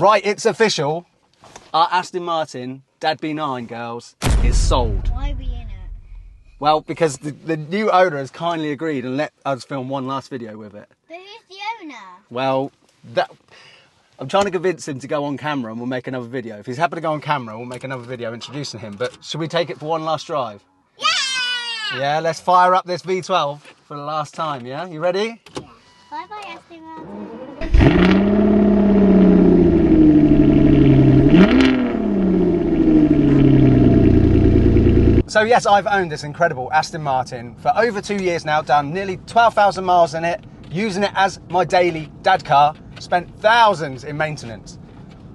Right, it's official. Our Aston Martin DadB9, girls, is sold. Why are we in it? Well, because the new owner has kindly agreed and let us film one last video with it. But who's the owner? Well, I'm trying to convince him to go on camera and we'll make another video. If he's happy to go on camera, we'll make another video introducing him. But should we take it for one last drive? Yeah! Yeah, let's fire up this V12 for the last time, yeah? You ready? Yeah. Bye-bye, Aston Martin. So yes, I've owned this incredible Aston Martin for over 2 years now, done nearly 12,000 miles in it, using it as my daily dad car, spent thousands in maintenance.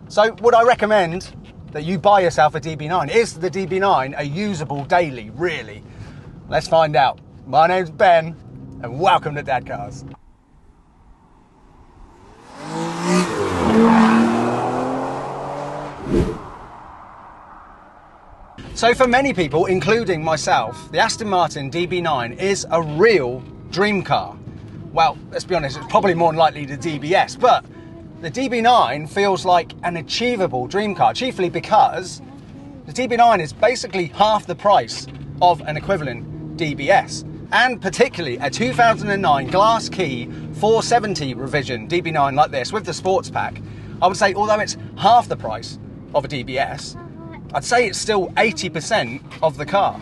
So would I recommend that you buy yourself a DB9? Is the DB9 a usable daily, really? Let's find out. My name's Ben, and welcome to Dadcars. So for many people, including myself, the Aston Martin DB9 is a real dream car. Well, let's be honest, it's probably more than likely the DBS, but the DB9 feels like an achievable dream car, chiefly because the DB9 is basically half the price of an equivalent DBS, and particularly a 2009 glass key 470 revision DB9 like this with the sports pack. I would say, although it's half the price of a DBS, I'd say it's still 80% of the car.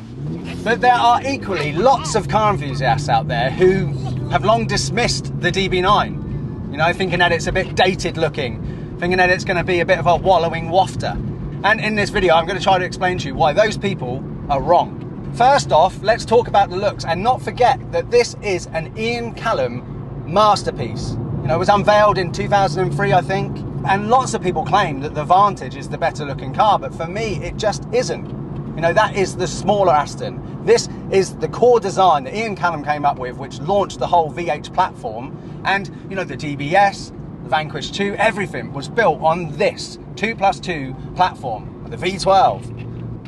But there are equally lots of car enthusiasts out there who have long dismissed the DB9. You know, thinking that it's a bit dated looking, thinking that it's going to be a bit of a wallowing wafter. And in this video, I'm going to try to explain to you why those people are wrong. First off, let's talk about the looks and not forget that this is an Ian Callum masterpiece. You know, it was unveiled in 2003, I think. And lots of people claim that the Vantage is the better looking car, but for me, it just isn't. You know, that is the smaller Aston. This is the core design that Ian Callum came up with, which launched the whole V8 platform. And, you know, the DBS, the Vanquish 2, everything was built on this 2+2 platform, the V12.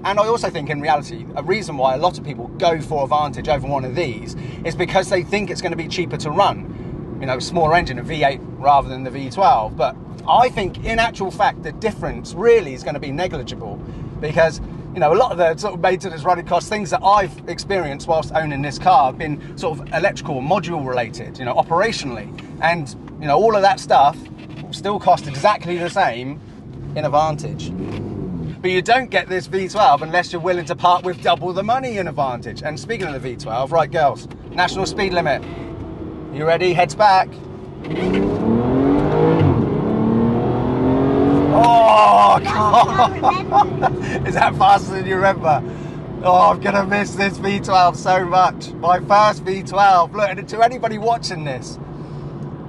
And I also think in reality, a reason why a lot of people go for a Vantage over one of these is because they think it's going to be cheaper to run. You know, smaller engine, a V8 rather than the V12. But I think in actual fact, the difference really is going to be negligible because, you know, a lot of the sort of maintenance running costs, things that I've experienced whilst owning this car have been sort of electrical module related, you know, operationally. And, you know, all of that stuff still cost exactly the same in a Vantage. But you don't get this V12 unless you're willing to part with double the money in a Vantage. And speaking of the V12, right girls, national speed limit. You ready? Heads back. Oh, God. Is that faster than you remember? Oh, I'm going to miss this V12 so much. My first V12. Look, and to anybody watching this,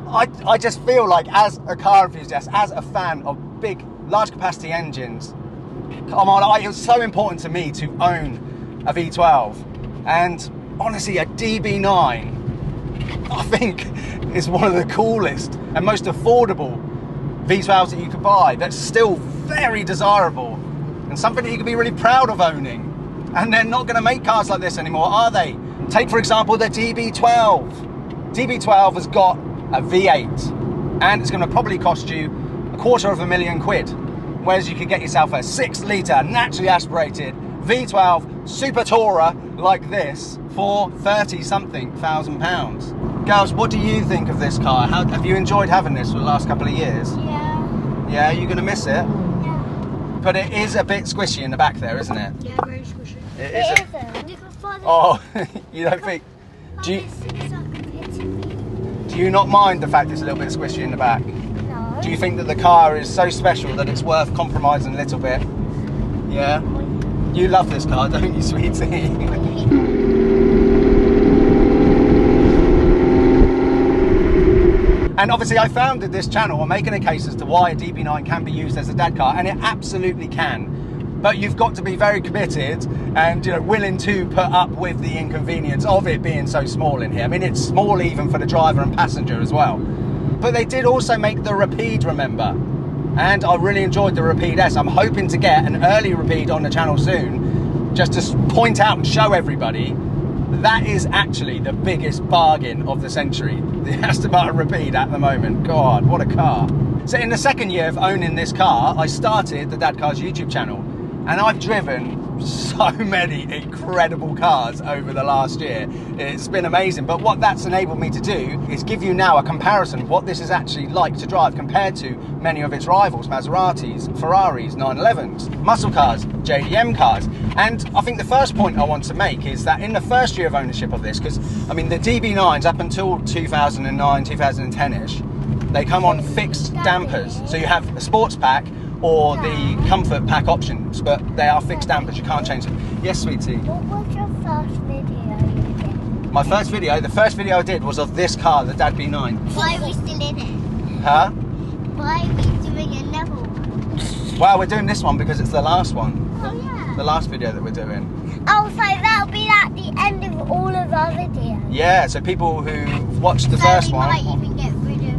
I just feel like as a car enthusiast, as a fan of big, large capacity engines, come on, it was so important to me to own a V12. And honestly, a DB9, I think, is one of the coolest and most affordable V12s that you could buy that's still very desirable and something that you could be really proud of owning. And they're not going to make cars like this anymore, are they? Take, for example, the DB12. DB12 has got a V8 and it's going to probably cost you £250,000 whereas you could get yourself a 6-litre naturally aspirated V12 Super Tourer like this for £30-something thousand. Girls, what do you think of this car? Have you enjoyed having this for the last couple of years? Yeah. Yeah, you're going to miss it? Yeah. But it is a bit squishy in the back there, isn't it? Yeah, very squishy. It is. Isn't. Oh, you don't think... Do you not mind the fact it's a little bit squishy in the back? No. Do you think that the car is so special that it's worth compromising a little bit? Yeah? You love this car, don't you, sweetie? And obviously I founded this channel on making a case as to why a DB9 can be used as a dad car, and it absolutely can. But you've got to be very committed and, you know, willing to put up with the inconvenience of it being so small in here. I mean, it's small even for the driver and passenger as well. But they did also make the Rapide, remember? And I really enjoyed the Rapide S. I'm hoping to get an early Rapide on the channel soon, just to point out and show everybody that is actually the biggest bargain of the century. The Aston Martin Rapide at the moment. God, what a car. So in the second year of owning this car, I started the Dadcars YouTube channel, and I've driven so many incredible cars over the last year. It's been amazing, but what that's enabled me to do is give you now a comparison of what this is actually like to drive compared to many of its rivals, Maseratis, Ferraris, 911s, muscle cars, JDM cars. And I think the first point I want to make is that in the first year of ownership of this, because I mean the DB9s up until 2009, 2010-ish, they come on fixed dampers. So you have a sports pack or the comfort pack options, but they are fixed dampers, you can't change them. Yes, sweetie? What was your first video you did? My first video, the first video I did was of this car, the DadB9. Why are we still in it? Huh? Why are we doing another one? Well, we're doing this one because it's the last one. Oh yeah. The last video that we're doing. Oh, so that'll be at the end of all of our videos. Yeah, so people who watched the first one. Might even get rid of.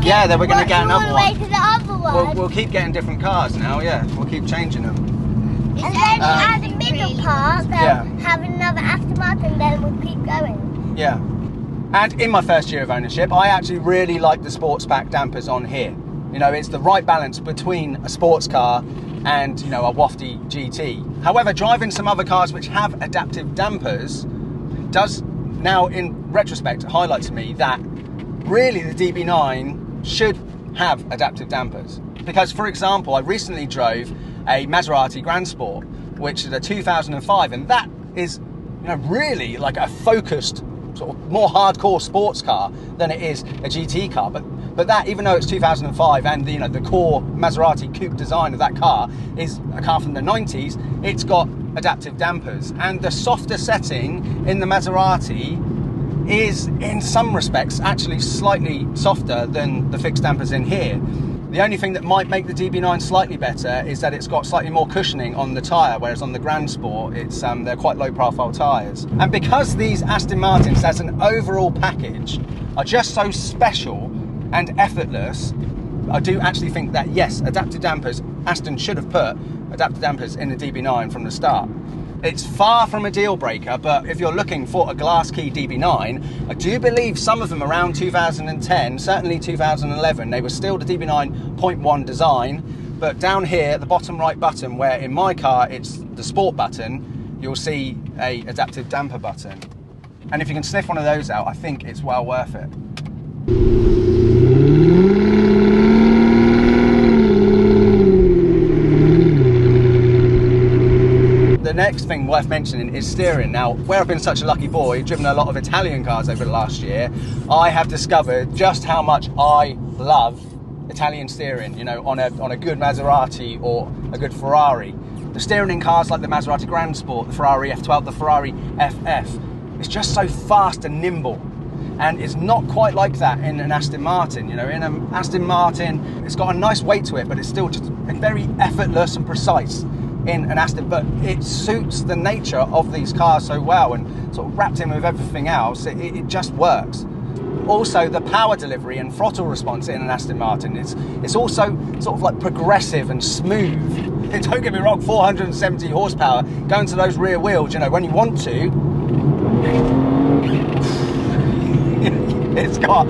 Yeah, then we're going to get another all the way one. to the other one. We'll keep getting different cars now, yeah. We'll keep changing them. And then at the middle part, they'll have another Aston Martin, then we'll keep going. Yeah. And in my first year of ownership, I actually really like the sports pack dampers on here. You know, it's the right balance between a sports car and, you know, a wafty GT. However, driving some other cars which have adaptive dampers does now, in retrospect, highlight to me that really the DB9 should have adaptive dampers. Because, for example, I recently drove a Maserati Grand Sport, which is a 2005, and that is, you know, really like a focused, sort of more hardcore sports car than it is a GT car. But that, even though it's 2005 and you know the core Maserati coupe design of that car is a car from the 90s, it's got adaptive dampers, and the softer setting in the Maserati is in some respects actually slightly softer than the fixed dampers in here. The only thing that might make the DB9 slightly better is that it's got slightly more cushioning on the tyre, whereas on the Grand Sport it's they're quite low profile tyres. And because these Aston Martins as an overall package are just so special and effortless, I do actually think that yes, adaptive dampers, Aston should have put adaptive dampers in the DB9 from the start. It's far from a deal breaker, but if you're looking for a glass key DB9, I do believe some of them around 2010, certainly 2011, they were still the DB9.1 design, but down here at the bottom right button, where in my car it's the sport button, you'll see a adaptive damper button. And if you can sniff one of those out, I think it's well worth it. The next thing worth mentioning is steering. Now, where I've been such a lucky boy, driven a lot of Italian cars over the last year, I have discovered just how much I love Italian steering, you know, on a good Maserati or a good Ferrari. The steering in cars like the Maserati Grand Sport, the Ferrari F12, the Ferrari FF, it's just so fast and nimble. And it's not quite like that in an Aston Martin. You know, in an Aston Martin, it's got a nice weight to it, but it's still just very effortless and precise in an Aston. But it suits the nature of these cars so well, and sort of wrapped in with everything else, it just works. Also, the power delivery and throttle response in an Aston Martin, it's also sort of like progressive and smooth. Don't get me wrong, 470 horsepower going to those rear wheels, you know, when you want to, it's got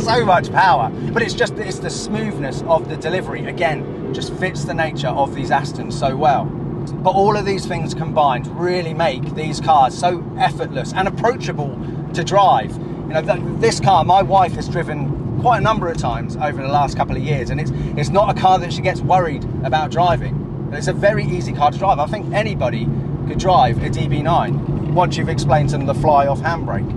so much power, but it's the smoothness of the delivery, again, just fits the nature of these Astons so well. But all of these things combined really make these cars so effortless and approachable to drive. You know, this car, my wife has driven quite a number of times over the last couple of years, and it's not a car that she gets worried about driving. It's a very easy car to drive. I think anybody could drive a DB9 once you've explained to them the fly-off handbrake.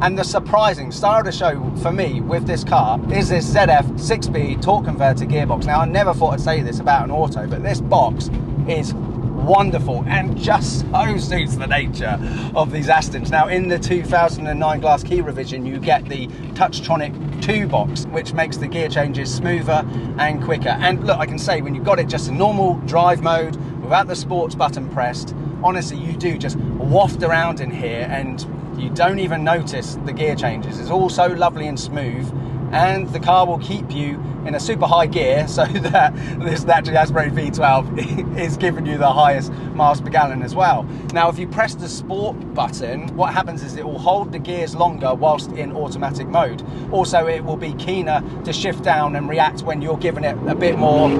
And the surprising star of the show for me with this car is this ZF 6-speed torque converter gearbox. Now, I never thought I'd say this about an auto, but this box is wonderful and just so suits the nature of these Astons. Now, in the 2009 glass key revision, you get the Touchtronic 2 box, which makes the gear changes smoother and quicker. And look, I can say when you've got it just in normal drive mode without the sports button pressed, honestly, you do just waft around in here and you don't even notice the gear changes. It's all so lovely and smooth, and the car will keep you in a super high gear so that this naturally aspirated V12 is giving you the highest miles per gallon as well. Now, if you press the sport button, what happens is it will hold the gears longer whilst in automatic mode. Also, it will be keener to shift down and react when you're giving it a bit more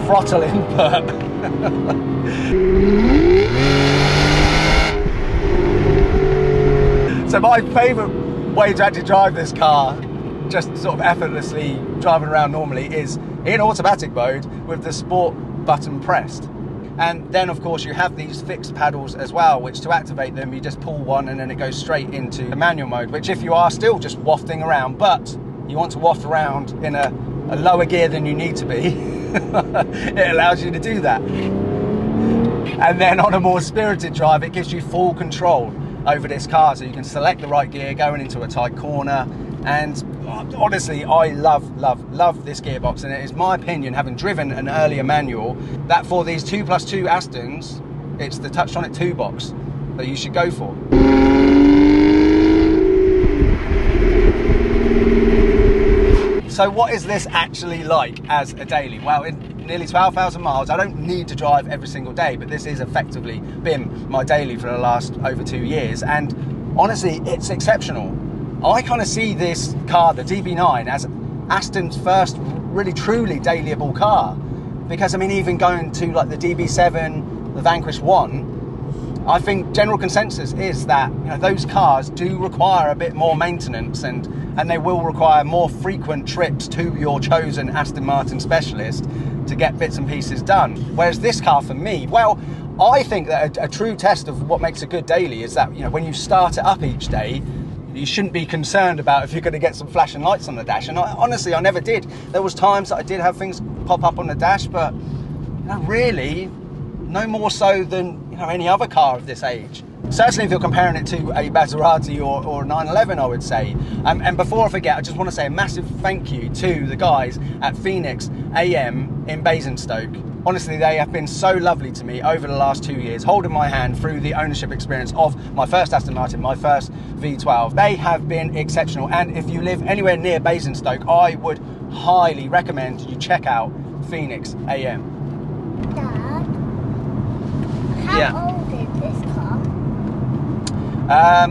throttle input. So my favourite way to actually drive this car, just sort of effortlessly driving around normally, is in automatic mode with the sport button pressed. And then of course you have these fixed paddles as well, which to activate them you just pull one and then it goes straight into the manual mode, which if you are still just wafting around, but you want to waft around in a lower gear than you need to be, it allows you to do that. And then on a more spirited drive, it gives you full control over this car, so you can select the right gear going into a tight corner. And honestly, I love this gearbox, and it is my opinion, having driven an earlier manual, that for these 2+2 Astons, it's the Touchtronic 2 box that you should go for. So what is this actually like as a daily? Well, in nearly 12,000 miles, I don't need to drive every single day, but this is effectively been my daily for the last over 2 years. And honestly, it's exceptional. I kind of see this car, the DB9, as Aston's first really truly dailyable car. Because I mean, even going to like the DB7, the Vanquish 1, I think general consensus is that, you know, those cars do require a bit more maintenance, and they will require more frequent trips to your chosen Aston Martin specialist to get bits and pieces done. Whereas this car, for me, well, I think that a true test of what makes a good daily is that, you know, when you start it up each day, you shouldn't be concerned about if you're going to get some flashing lights on the dash. And honestly, I never did. There was times that I did have things pop up on the dash, but you know, really, no more so than, you know, any other car of this age. Certainly if you're comparing it to a Maserati or a 911, I would say. And before I forget, I just want to say a massive thank you to the guys at Phoenix AM in Basingstoke. Honestly, they have been so lovely to me over the last 2 years, holding my hand through the ownership experience of my first Aston Martin, my first V12. They have been exceptional, and if you live anywhere near Basingstoke, I would highly recommend you check out Phoenix AM. Dad, how old is this car?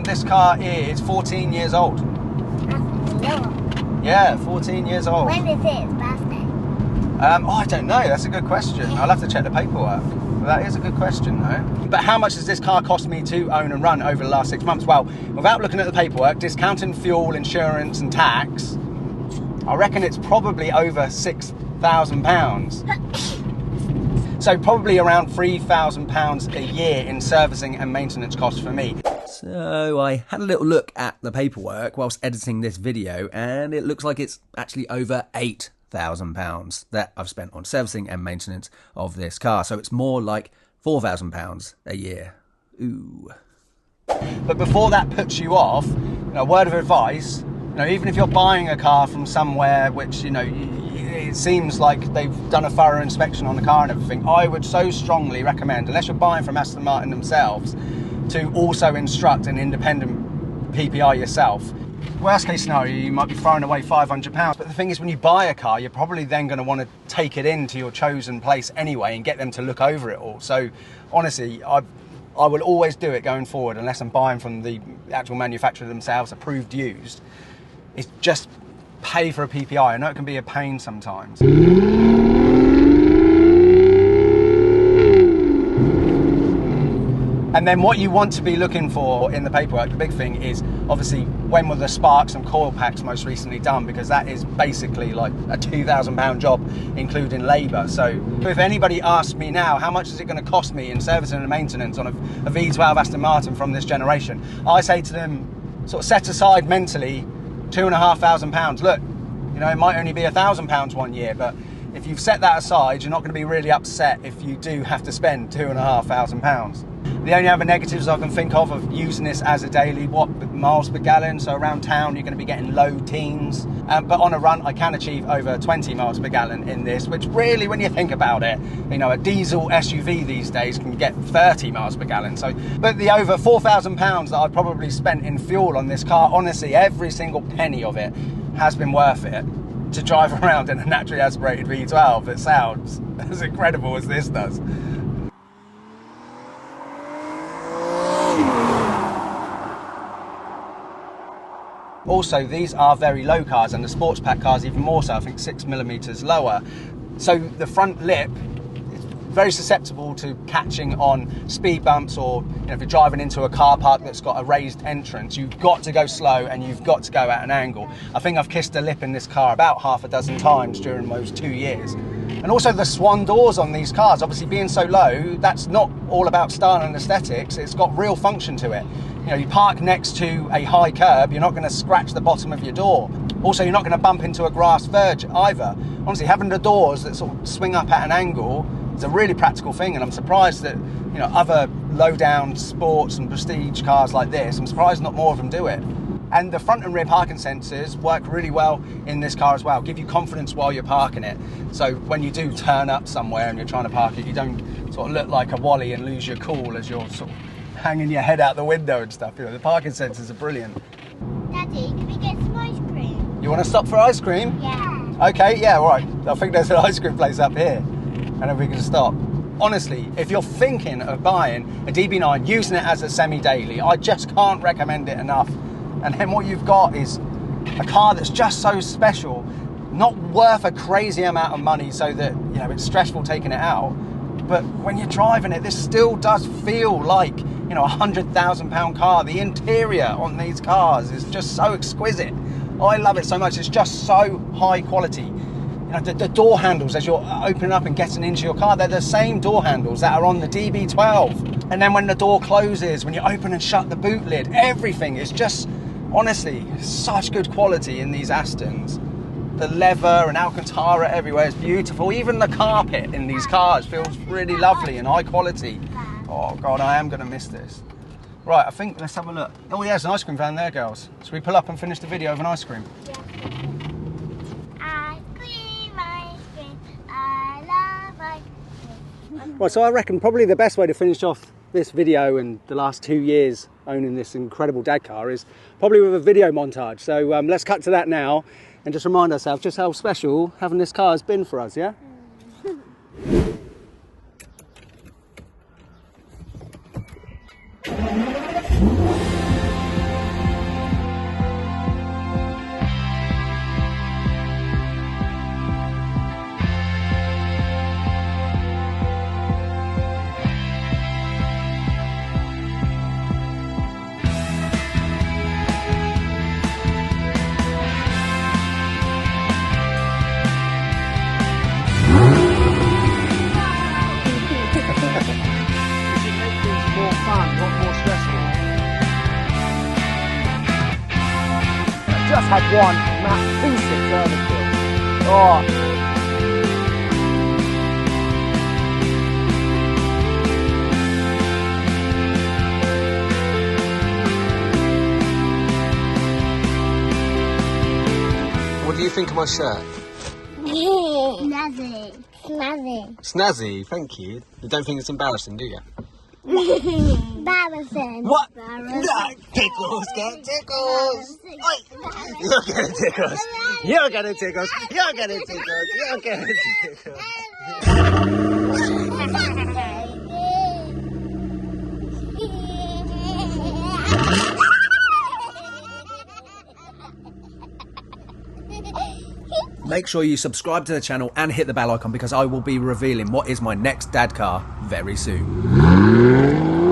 This car is 14 years old. Yeah, 14 years old. When is its birthday? I don't know, that's a good question. I'll have to check the paperwork. That is a good question though. But how much does this car cost me to own and run over the last 6 months? Well, without looking at the paperwork, discounting fuel, insurance and tax, I reckon it's probably over £6,000. So probably around £3,000 a year in servicing and maintenance costs for me. So I had a little look at the paperwork whilst editing this video, and it looks like it's actually over £8,000 that I've spent on servicing and maintenance of this car. So it's more like £4,000 a year. Ooh. But before that puts you off, you know, a word of advice, you know, even if you're buying a car from somewhere which, you know, it seems like they've done a thorough inspection on the car and everything, I would so strongly recommend, unless you're buying from Aston Martin themselves, to also instruct an independent PPI yourself. Worst case scenario, you might be throwing away £500, but the thing is, when you buy a car, you're probably then going to want to take it into your chosen place anyway and get them to look over it all. So honestly, I will always do it going forward, unless I'm buying from the actual manufacturer themselves, approved used. It's just pay for a PPI. I know it can be a pain sometimes. And then what you want to be looking for in the paperwork, the big thing is obviously when were the sparks and coil packs most recently done, because that is basically like a £2,000 job including labour. So if anybody asks me now, how much is it going to cost me in servicing and maintenance on a V12 Aston Martin from this generation, I say to them, sort of set aside mentally £2,500. Look, you know, it might only be £1,000 one year, but if you've set that aside, you're not going to be really upset if you do have to spend £2,500. The only other negatives I can think of using this as a daily, miles per gallon, so around town you're going to be getting low teens, but on a run I can achieve over 20 miles per gallon in this, which really, when you think about it, you know, a diesel SUV these days can get 30 miles per gallon. So, but the over £4,000 that I've probably spent in fuel on this car, honestly, every single penny of it has been worth it to drive around in a naturally aspirated V12 that sounds as incredible as this does. Also, these are very low cars, and the sports pack cars even more so, I think 6mm lower. So the front lip is very susceptible to catching on speed bumps, or if you're driving into a car park that's got a raised entrance, you've got to go slow and you've got to go at an angle. I think I've kissed a lip in this car about half a dozen times during those 2 years. And also the swan doors on these cars, obviously being so low, that's not all about style and aesthetics, it's got real function to it. You park next to a high curb, you're not going to scratch the bottom of your door. Also, you're not going to bump into a grass verge either. Honestly, having the doors that sort of swing up at an angle is a really practical thing, and I'm surprised that, other low-down sports and prestige cars like this, I'm surprised not more of them do it. And the front and rear parking sensors work really well in this car as well, give you confidence while you're parking it. So when you do turn up somewhere and you're trying to park it, you don't sort of look like a wally and lose your cool as you're sort of hanging your head out the window and stuff. The parking sensors are brilliant. Daddy, can we get some ice cream? You want to stop for ice cream? Yeah. Okay, yeah, all right. I think there's an ice cream place up here, and then we can stop. Honestly, if you're thinking of buying a DB9, using it as a semi-daily, I just can't recommend it enough. And then what you've got is a car that's just so special, not worth a crazy amount of money so that, it's stressful taking it out. But when you're driving it, this still does feel like, a £100,000 car. The interior on these cars is just so exquisite. I love it so much. It's just so high quality. The door handles as you're opening up and getting into your car, they're the same door handles that are on the DB12. And then when the door closes, when you open and shut the boot lid, everything is just, honestly, such good quality in these Astons. The leather and Alcantara everywhere is beautiful. Even the carpet in these cars feels really lovely and high quality. Oh God, I am going to miss this. Right, I think let's have a look. Oh yeah, there's an ice cream van there, girls. Should we pull up and finish the video of an ice cream? Yeah. Ice cream, I love ice cream. Right, so I reckon probably the best way to finish off this video and the last 2 years owning this incredible dad car is probably with a video montage. So let's cut to that now and just remind ourselves just how special having this car has been for us, yeah? Just had one massive service bill. Oh. What do you think of my shirt? Snazzy. Snazzy. Snazzy, thank you. You don't think it's embarrassing, do you? Embarrassing. What? No, tickles, get tickles. You're getting tickles. You're getting tickles. You're getting tickles. You're getting tickles. Make sure you subscribe to the channel and hit the bell icon because I will be revealing what is my next dad car very soon.